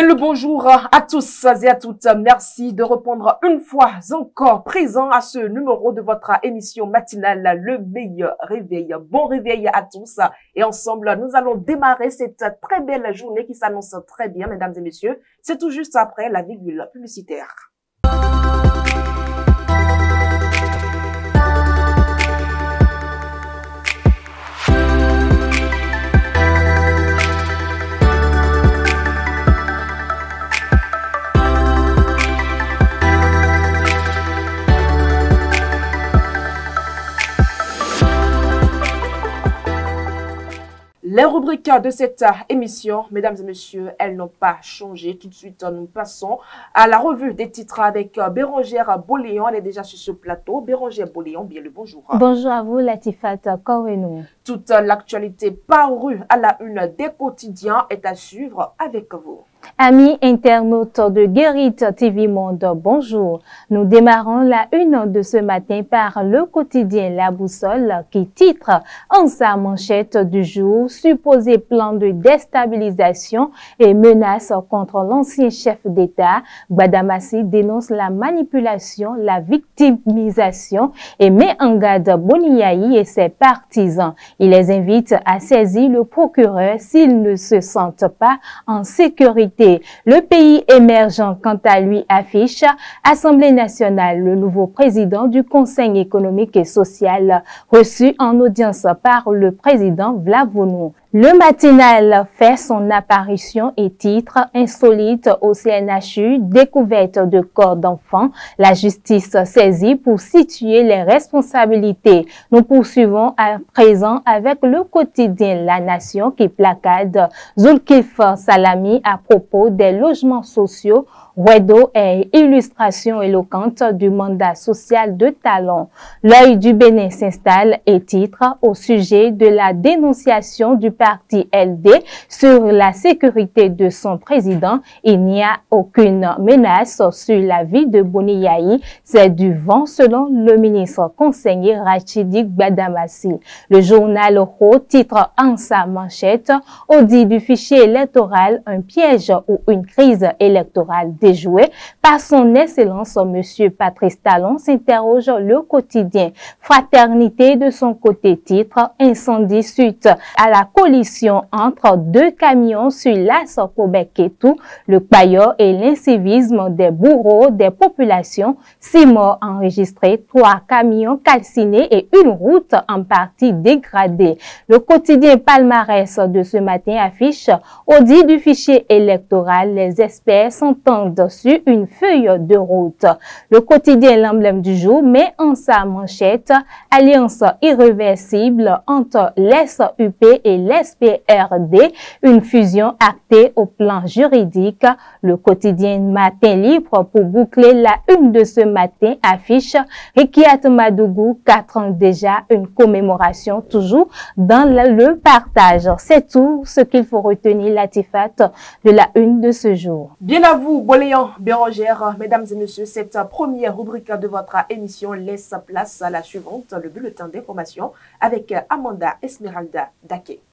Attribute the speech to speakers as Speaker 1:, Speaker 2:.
Speaker 1: Bien le bonjour à tous et à toutes. Merci de répondre une fois encore présent à ce numéro de votre émission matinale, le meilleur réveil. Bon réveil à tous. Et ensemble, nous allons démarrer cette très belle journée qui s'annonce très bien, mesdames et messieurs. C'est tout juste après la virgule publicitaire. Les rubriques de cette émission, mesdames et messieurs, elles n'ont pas changé. Tout de suite, nous passons à la revue des titres avec Bérangère Boléon. Elle est déjà sur ce plateau. Bérangère Boléon, bien le bonjour.
Speaker 2: Bonjour à vous, Latifat Korenou.
Speaker 1: Toute l'actualité parue à la une des quotidiens est à suivre avec vous.
Speaker 2: Amis internautes de Guérit TV Monde, bonjour. Nous démarrons la une de ce matin par le quotidien La Boussole qui titre en sa manchette du jour supposé plan de déstabilisation et menace contre l'ancien chef d'État. Gbadamassi dénonce la manipulation, la victimisation et met en garde Boniaï et ses partisans. Il les invite à saisir le procureur s'ils ne se sentent pas en sécurité. Le pays émergent, quant à lui, affiche Assemblée nationale, le nouveau président du Conseil économique et social, reçu en audience par le président Vlavounou. Le matinal fait son apparition et titre insolite au CNHU, découverte de corps d'enfants, la justice saisie pour situer les responsabilités. Nous poursuivons à présent avec le quotidien La Nation qui placade Zulkif Salami à propos des logements sociaux. Wedo est illustration éloquente du mandat social de Talon. L'œil du Bénin s'installe et titre au sujet de la dénonciation du parti LD sur la sécurité de son président. Il n'y a aucune menace sur la vie de Boniaï. C'est du vent selon le ministre conseiller Rachidi Gbadamassi. Le journal Oro titre en sa manchette audit du fichier électoral, un piège ou une crise électorale déjoué. Par son excellence, Monsieur Patrice Talon s'interroge le quotidien. Fraternité de son côté titre incendie suite à la collision entre deux camions sur l'As Québec-Kétou, le paillot et l'incivisme des bourreaux des populations. 6 morts enregistrés, 3 camions calcinés et une route en partie dégradée. Le quotidien palmarès de ce matin affiche audit du fichier électoral. Les experts s'entendent sur une feuille de route. Le quotidien L'Emblème du jour met en sa manchette alliance irréversible entre l'SUP et l'SPRD, une fusion actée au plan juridique. Le quotidien Matin Libre pour boucler la une de ce matin affiche Rikiat Madougou, 4 ans déjà, une commémoration toujours dans le partage. C'est tout ce qu'il faut retenir, Latifat, de la une de ce jour.
Speaker 1: Bien à vous, Boléon, Bérangère, mesdames et messieurs, cette première rubrique de votre émission laisse place à la suivante, le bulletin d'information avec Amanda Esmeralda Daké.